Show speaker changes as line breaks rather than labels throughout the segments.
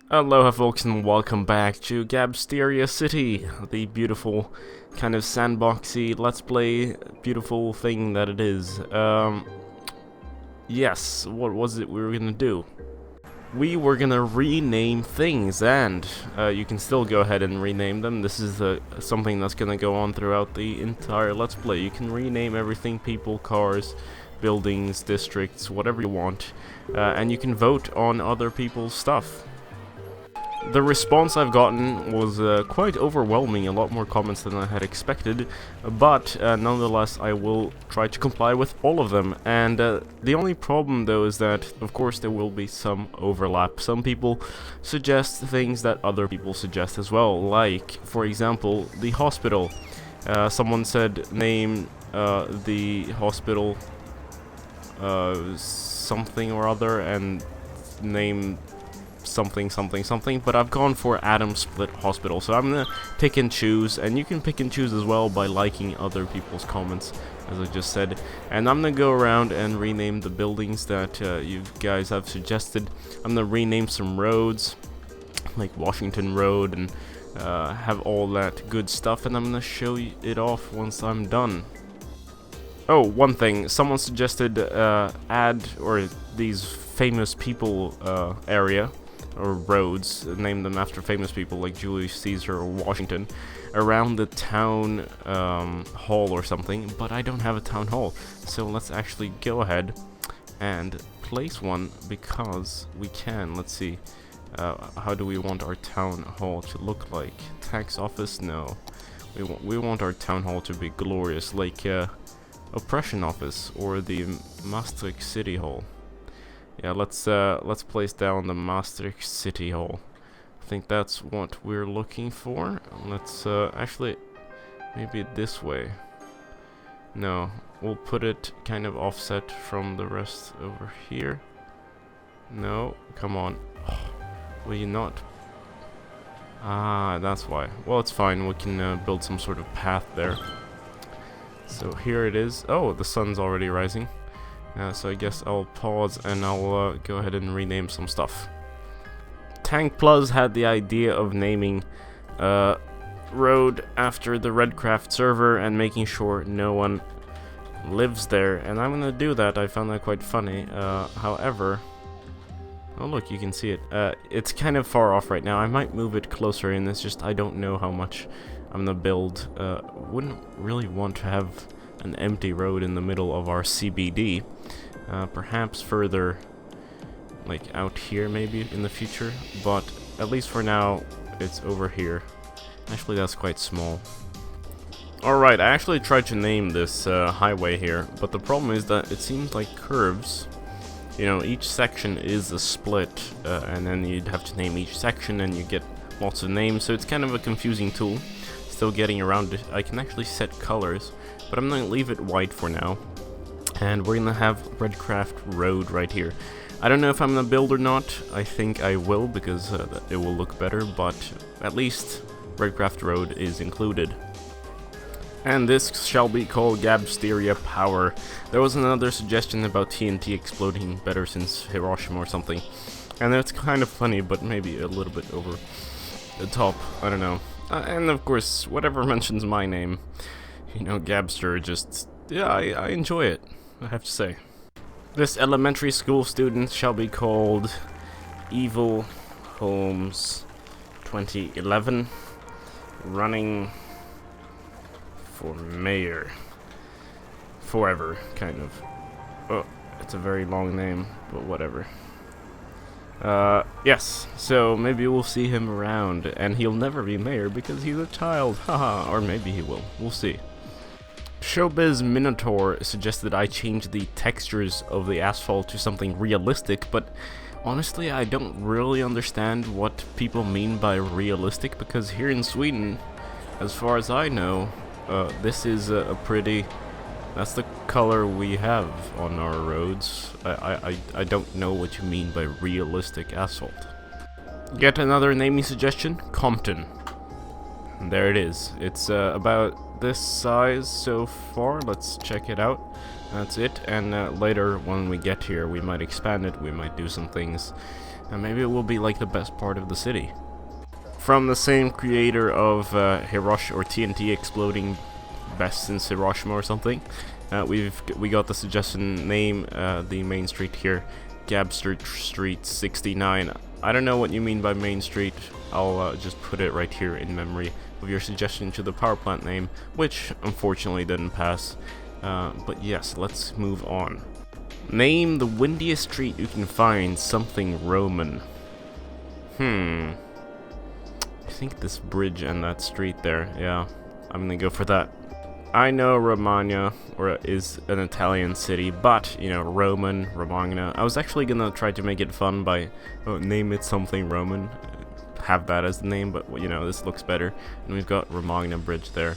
Aloha folks and welcome back to Gabsteria City, the beautiful kind of sandboxy let's play beautiful thing that it is. Yes, what was it we were gonna do? We were gonna rename things, and you can still go ahead and rename them. This is something that's gonna go on throughout the entire let's play. You can rename everything: people, cars, buildings, districts, whatever you want, and you can vote on other people's stuff. The response I've gotten was quite overwhelming, a lot more comments than I had expected, but nonetheless I will try to comply with all of them. And the only problem though is that, of course, there will be some overlap. Some people suggest things that other people suggest as well, like, for example, the hospital. Someone said name the hospital something or other, and name something, but I've gone for Atom Split Hospital, so I'm gonna pick and choose, and you can pick and choose as well by liking other people's comments, as I just said. And I'm gonna go around and rename the buildings that you guys have suggested. I'm gonna rename some roads, like Washington Road, and have all that good stuff, and I'm gonna show it off once I'm done. Oh, one thing, someone suggested add, or these famous people area, or roads, name them after famous people like Julius Caesar or Washington, around the town hall or something, but I don't have a town hall, so let's actually go ahead and place one, because we can. Let's see, how do we want our town hall to look like? Tax office? No, we want our town hall to be glorious, like Oppression office or the Maastricht City Hall. Yeah, let's place down the Maastricht City Hall. I think that's what we're looking for. Let's actually, maybe this way. No, we'll put it kind of offset from the rest over here. No, come on. Oh, will you not? Ah, that's why. Well, it's fine. We can build some sort of path there. So here it is. Oh, the sun's already rising. So I guess I'll pause and I'll go ahead and rename some stuff. Tank Plus had the idea of naming road after the Redcraft server and making sure no one lives there, and I'm gonna do that. I found that quite funny. However, oh look, you can see it. It's kind of far off right now. I might move it closer in. It's just I don't know how much I'm gonna build. Wouldn't really want to have an empty road in the middle of our CBD. Perhaps further, like out here maybe in the future, but at least for now it's over here. Actually, that's quite small. Alright, I actually tried to name this highway here, but the problem is that it seems like curves. You know, each section is a split, and then you'd have to name each section and you get lots of names, so it's kind of a confusing tool. Still getting around it. I can actually set colors, but I'm gonna leave it white for now, and we're gonna have Redcraft Road right here. I don't know if I'm gonna build or not. I think I will, because it will look better, but at least Redcraft Road is included. And this shall be called Gabsteria Power. There was another suggestion about TNT exploding better since Hiroshima or something, and it's kind of funny, but maybe a little bit over the top. I don't know. And of course, whatever mentions my name, you know, Gabster, just, yeah, I enjoy it, I have to say. This elementary school student shall be called Evil Holmes 2011, running for mayor. Forever, kind of. Oh, it's a very long name, but whatever. Yes, so maybe we'll see him around, and he'll never be mayor because he's a child, haha, or maybe he will, we'll see. Showbiz Minotaur suggested I change the textures of the asphalt to something realistic, but honestly I don't really understand what people mean by realistic, because here in Sweden, as far as I know, this is a pretty... That's the color we have on our roads. I don't know what you mean by realistic asphalt. Yet another naming suggestion, Compton. And there it is. It's about this size so far. Let's check it out. That's it, and later when we get here we might expand it, we might do some things. And maybe it will be like the best part of the city. From the same creator of Hiroshima or TNT exploding best since Hiroshima or something, we got the suggestion name the main street here, Gabster Street 69. I don't know what you mean by main street. I'll just put it right here in memory of your suggestion to the power plant name, which unfortunately didn't pass. But yes, let's move on. Name the windiest street you can find something Roman. I think this bridge and that street there, yeah, I'm gonna go for that. I know Romagna is an Italian city, but, you know, Romagna. I was actually gonna try to make it fun by name it something Roman, have that as the name, but, you know, this looks better. And we've got Romagna Bridge there.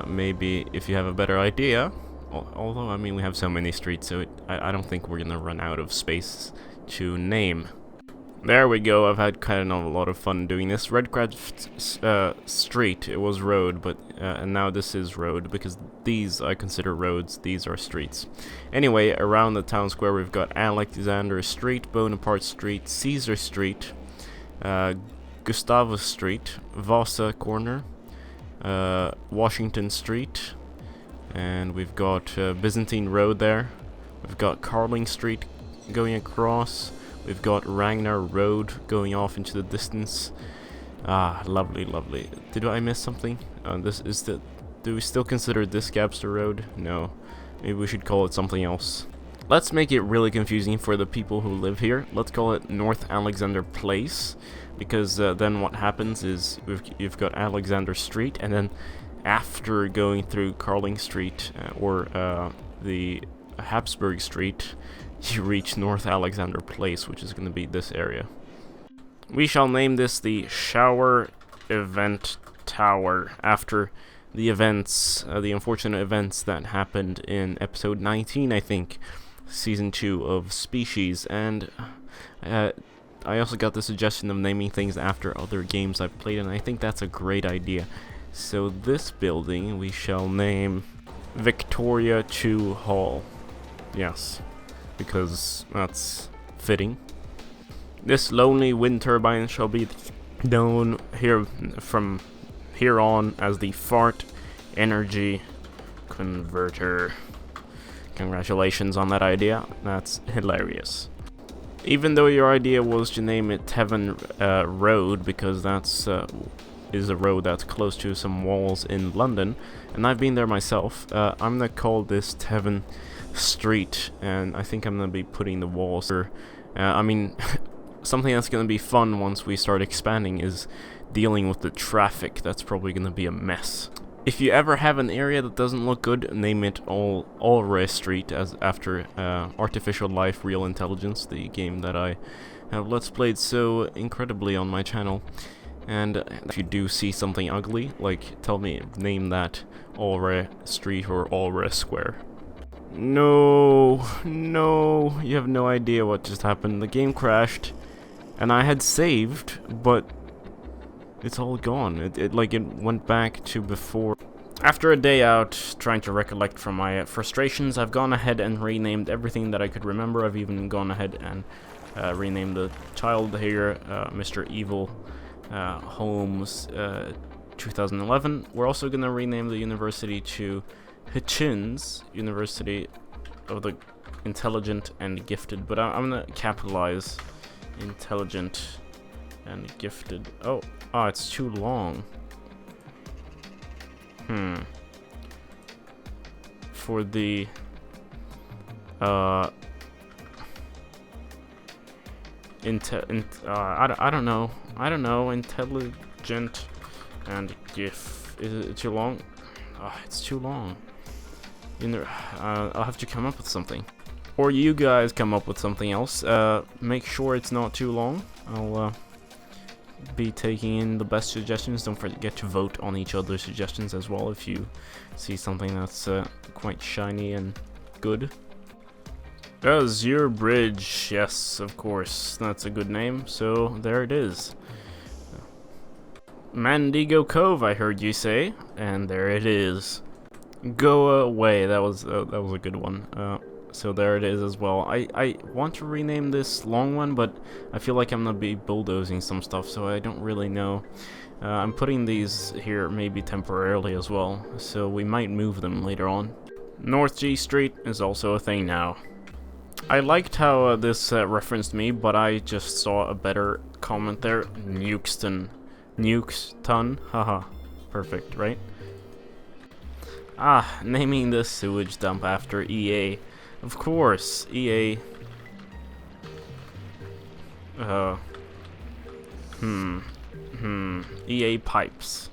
Maybe if you have a better idea, although, I mean, we have so many streets, so I don't think we're gonna run out of space to name. There we go, I've had kind of a lot of fun doing this. Redcraft Street, it was road, but and now this is road, because these I consider roads, these are streets. Anyway, around the town square we've got Alexander Street, Bonaparte Street, Caesar Street, Gustavus Street, Vasa Corner, Washington Street, and we've got Byzantine Road there. We've got Carling Street going across. We've got Ragnar Road going off into the distance. Ah, lovely, lovely. Did I miss something? Do we still consider this Gabster Road? No. Maybe we should call it something else. Let's make it really confusing for the people who live here. Let's call it North Alexander Place, because then what happens is you've got Alexander Street, and then after going through Carling Street or the Habsburg Street, you reach North Alexander Place, which is going to be this area. We shall name this the Shower Event Tower, after the events, the unfortunate events that happened in episode 19, I think, season 2 of Species, and I also got the suggestion of naming things after other games I've played, and I think that's a great idea. So this building we shall name Victoria 2 Hall. Yes, because that's fitting. This lonely wind turbine shall be known from here on as the Fart Energy Converter. Congratulations on that idea. That's hilarious. Even though your idea was to name it Tevin Road, because that's is a road that's close to some walls in London, and I've been there myself, I'm gonna call this Tevin Street, and I think I'm gonna be putting the walls there. I mean, something that's gonna be fun once we start expanding is dealing with the traffic. That's probably gonna be a mess. If you ever have an area that doesn't look good, name it Allre Street, as after Artificial Life Real Intelligence, the game that I have let's played so incredibly on my channel. And if you do see something ugly, like, tell me, name that Allre Street or Allre Square. No, you have no idea what just happened. The game crashed, and I had saved, but it's all gone. It went back to before. After a day out trying to recollect from my frustrations, I've gone ahead and renamed everything that I could remember. I've even gone ahead and renamed the child here, Mr. Evil Holmes 2011. We're also gonna rename the university to Hitchins University of the Intelligent and Gifted, but I'm gonna capitalize Intelligent and Gifted. Oh, it's too long. For the I don't know. Intelligent and gift. Is it too long? It's too long. I'll have to come up with something. Or you guys come up with something else. Make sure it's not too long. I'll be taking in the best suggestions. Don't forget to vote on each other's suggestions as well if you see something that's quite shiny and good. Azure Bridge, yes, of course, that's a good name, so there it is. Mandigo Cove, I heard you say, and there it is. Go away, that was a good one. So there it is as well. I want to rename this long one, but I feel like I'm gonna be bulldozing some stuff, so I don't really know. I'm putting these here maybe temporarily as well, so we might move them later on. North G Street is also a thing now. I liked how this referenced me, but I just saw a better comment there. Nukeston. Nukeston? Haha. Perfect, right? Ah, naming the sewage dump after EA. Of course, EA. EA pipes.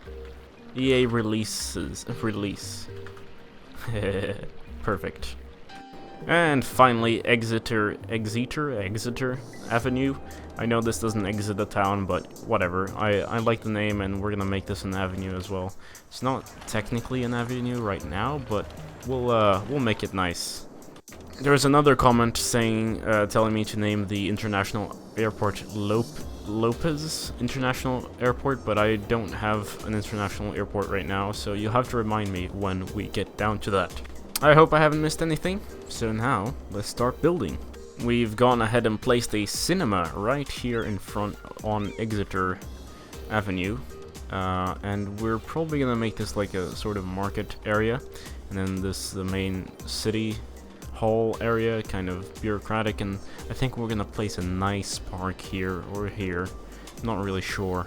EA releases. Release. Perfect. And finally, Exeter Avenue. I know this doesn't exit the town, but whatever. I like the name, and we're gonna make this an avenue as well. It's not technically an avenue right now, but we'll make it nice. There's another comment saying, telling me to name the international airport Lopez International Airport, but I don't have an international airport right now, so you'll have to remind me when we get down to that. I hope I haven't missed anything. So now, let's start building. We've gone ahead and placed a cinema right here in front on Exeter Avenue. And we're probably gonna make this like a sort of market area. And then the main city hall area, kind of bureaucratic. And I think we're gonna place a nice park here or here. Not really sure.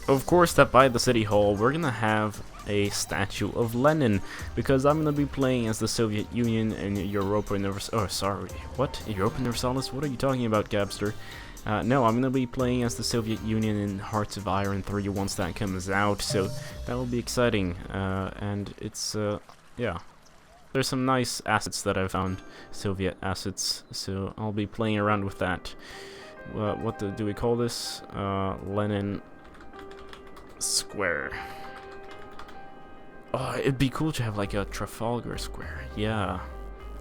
Of course, that by the city hall, we're gonna have a statue of Lenin, because I'm gonna be playing as the Soviet Union and Europa Universalis. Oh, sorry, what? Europa Universalis? What are you talking about, Gabster? No, I'm gonna be playing as the Soviet Union in Hearts of Iron 3 once that comes out, so that will be exciting. And it's, yeah. There's some nice assets that I found, Soviet assets, so I'll be playing around with that. What do we call this? Lenin Square. Oh, it'd be cool to have like a Trafalgar Square, yeah.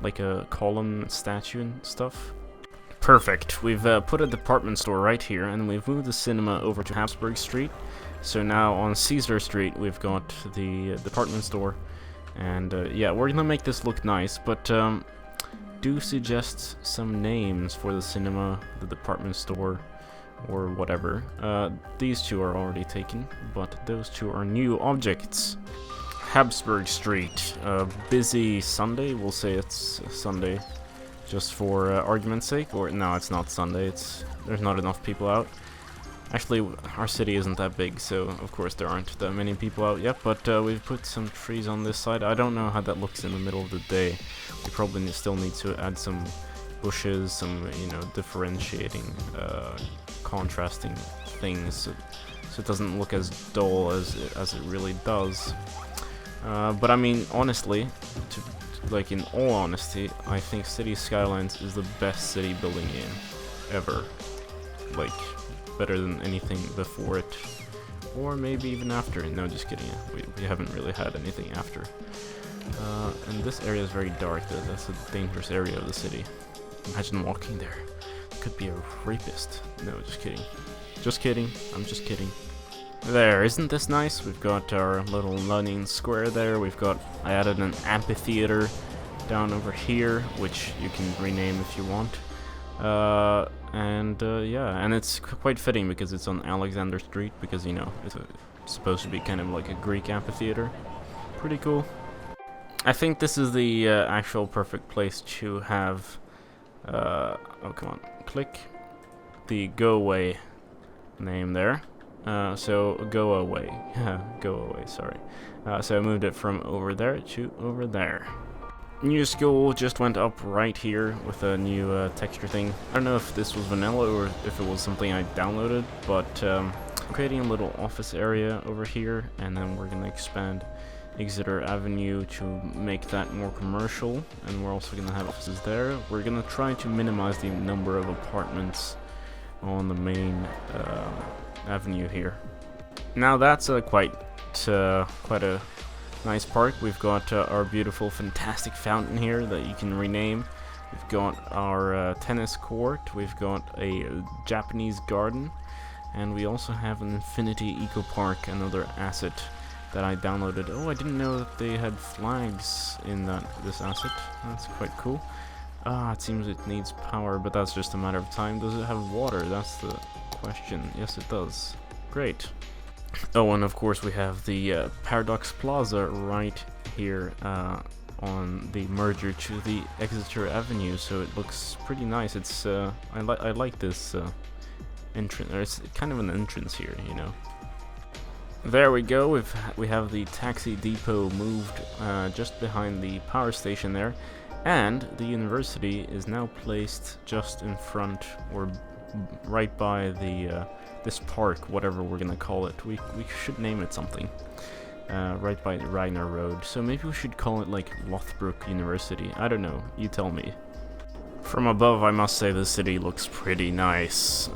Like a column statue and stuff. Perfect, we've put a department store right here, and we've moved the cinema over to Habsburg Street. So now on Caesar Street we've got the department store. And yeah, we're gonna make this look nice, but do suggest some names for the cinema, the department store, or whatever. These two are already taken, but those two are new objects. Habsburg Street, busy Sunday, we'll say it's Sunday, just for argument's sake, or no, it's not Sunday, there's not enough people out. Actually, our city isn't that big, so of course there aren't that many people out yet, but we've put some trees on this side. I don't know how that looks in the middle of the day. We probably still need to add some bushes, some, you know, differentiating, contrasting things, so it doesn't look as dull as it really does. But I mean, honestly, like in all honesty, I think City Skylines is the best city building game ever. Like, better than anything before it, or maybe even after. No, just kidding. We haven't really had anything after. And this area is very dark. That's a dangerous area of the city. Imagine walking there. Could be a rapist. No, just kidding. Just kidding. I'm just kidding. There, isn't this nice? We've got our little Lenin Square there. I added an amphitheater down over here, which you can rename if you want. Yeah, and it's quite fitting because it's on Alexander Street, because, you know, it's supposed to be kind of like a Greek amphitheater. Pretty cool. I think this is the actual perfect place to have, oh, come on, click the Go Away name there. So Go Away, Go Away, sorry. So I moved it from over there to over there. New school just went up right here with a new texture thing. I don't know if this was vanilla or if it was something I downloaded, but I'm creating a little office area over here, and then we're gonna expand Exeter Avenue to make that more commercial, and we're also gonna have offices there. We're gonna try to minimize the number of apartments on the main avenue here. Now that's quite a nice park. We've got our beautiful, fantastic fountain here that you can rename. We've got our tennis court. We've got a Japanese garden, and we also have an Infinity Eco Park, another asset that I downloaded. Oh, I didn't know that they had flags in this asset. That's quite cool. Ah, it seems it needs power, but that's just a matter of time. Does it have water? That's the question. Yes, it does. Great. Oh, and of course we have the Paradox Plaza right here on the merger to the Exeter Avenue, so it looks pretty nice. It's I like this entrance. It's kind of an entrance here, you know. There we go. We have the taxi depot moved just behind the power station there, and the university is now placed just in front, or right by the this park, whatever we're gonna call it. We should name it something. Right by the Reiner Road. So maybe we should call it like Lothbrook University. I don't know. You tell me. From above, I must say the city looks pretty nice.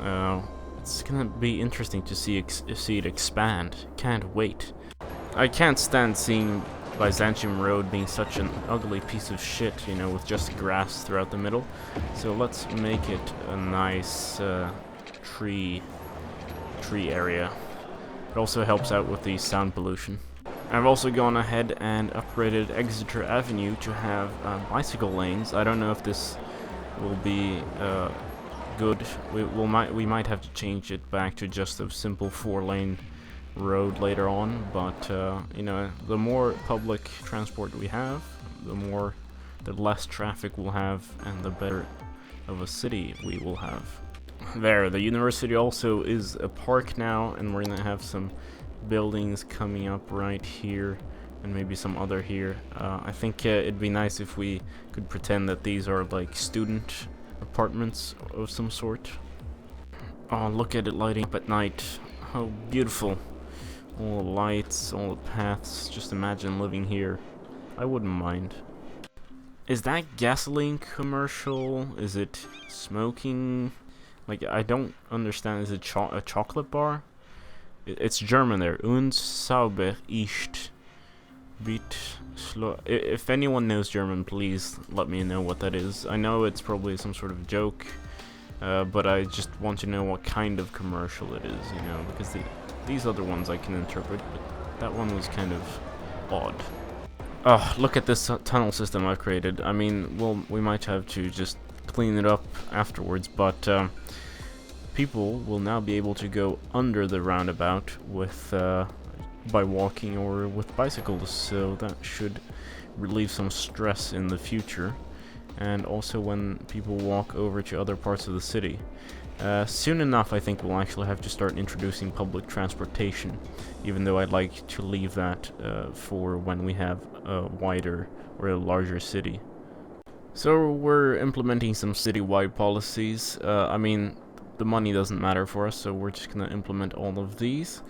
It's gonna be interesting to see it expand. Can't wait. I can't stand seeing Byzantium Road being such an ugly piece of shit, you know, with just grass throughout the middle. So let's make it a nice tree area. It also helps out with the sound pollution. I've also gone ahead and upgraded Exeter Avenue to have bicycle lanes. I don't know if this will be good. We might have to change it back to just a simple 4-lane road later on, but you know, the more public transport we have, the less traffic we'll have, and the better of a city we will have. There, the university also is a park now, and we're gonna have some buildings coming up right here, and maybe some other here. I think it'd be nice if we could pretend that these are like student apartments of some sort. Oh, look at it lighting up at night. How beautiful. All the lights, all the paths. Just imagine living here. I wouldn't mind. Is that gasoline commercial? Is it smoking? Like, I don't understand. Is it a chocolate bar? It's German there. Und sauber ist. Bit slow. If anyone knows German, please let me know what that is. I know it's probably some sort of joke, but I just want to know what kind of commercial it is, you know, because these other ones I can interpret, but that one was kind of odd. Oh, look at this tunnel system I've created. I mean, well, we might have to just clean it up afterwards, but people will now be able to go under the roundabout with by walking or with bicycles, so that should relieve some stress in the future, and also when people walk over to other parts of the city. Soon enough, I think we'll actually have to start introducing public transportation, even though I'd like to leave that for when we have a wider or a larger city. So we're implementing some citywide policies. I mean, the money doesn't matter for us, so we're just gonna implement all of these.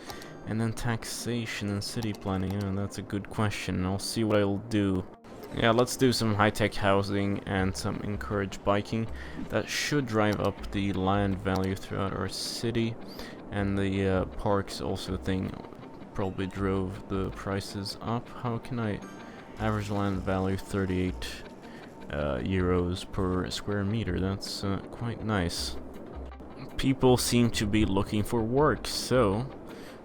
And then taxation and city planning, that's a good question. I'll see what I'll do. Yeah, let's do some high-tech housing and some encourage biking. That should drive up the land value throughout our city. And the parks also thing probably drove the prices up. How can I... Average land value 38 euros per square meter. That's quite nice. People seem to be looking for work, so...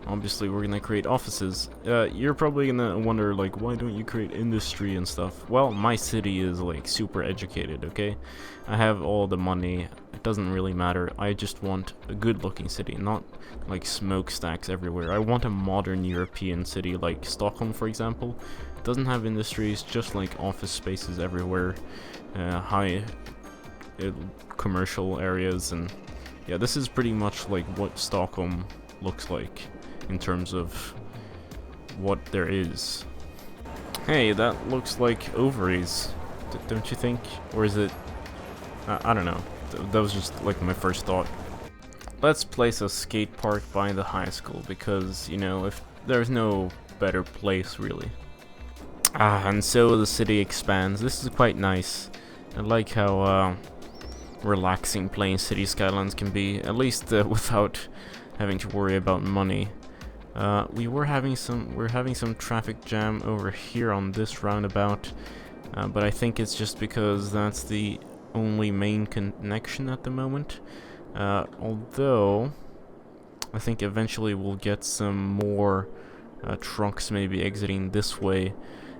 obviously, we're gonna create offices. You're probably gonna wonder, like, why don't you create industry and stuff? Well, my city is, like, super educated, okay? I have all the money. It doesn't really matter. I just want a good-looking city, not, like, smokestacks everywhere. I want a modern European city, like Stockholm, for example. It doesn't have industries, just, like, office spaces everywhere. High commercial areas, and... yeah, this is pretty much, like, what Stockholm looks like in terms of what there is. Hey, that looks like ovaries, don't you think? Or is it... I don't know. That was just like my first thought. Let's place a skate park by the high school, because, you know, if there's no better place, really. And so the city expands. This is quite nice. I like how relaxing playing City Skylines can be, at least without having to worry about money. We're having some traffic jam over here on this roundabout, but I think it's just because that's the only main connection at the moment. Although I think eventually we'll get some more trucks maybe exiting this way.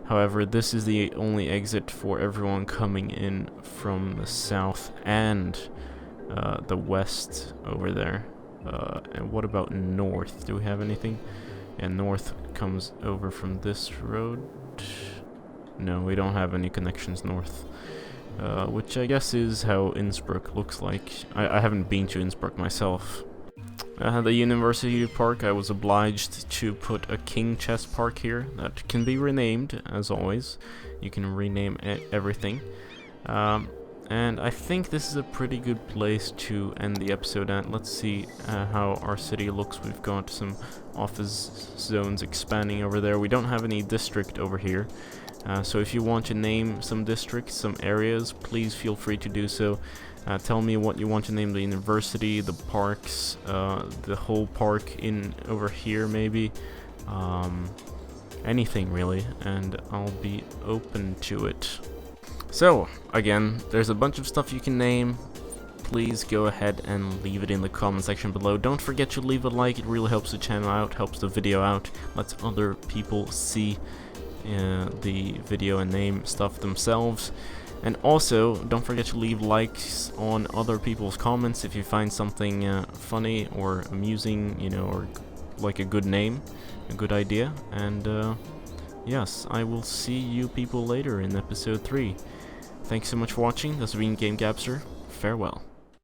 However, this is the only exit for everyone coming in from the south and the west over there. And what about north? Do we have anything? Yeah, north comes over from this road. No, we don't have any connections north. Which I guess is how Innsbruck looks like. I haven't been to Innsbruck myself. The University Park, I was obliged to put a King Chess Park here that can be renamed, as always. You can rename everything. And I think this is a pretty good place to end the episode at. Let's see how our city looks. We've got some office zones expanding over there. We don't have any district over here. So if you want to name some districts, some areas, please feel free to do so. Tell me what you want to name the university, the parks, the whole park in over here maybe. Anything really, and I'll be open to it. So, again, there's a bunch of stuff you can name. Please go ahead and leave it in the comment section below. Don't forget to leave a like, it really helps the channel out, helps the video out, lets other people see the video and name stuff themselves. And also, don't forget to leave likes on other people's comments if you find something funny or amusing, you know, or like a good name, a good idea. And yes, I will see you people later in episode 3. Thanks so much for watching. This has been GameGabster. Farewell.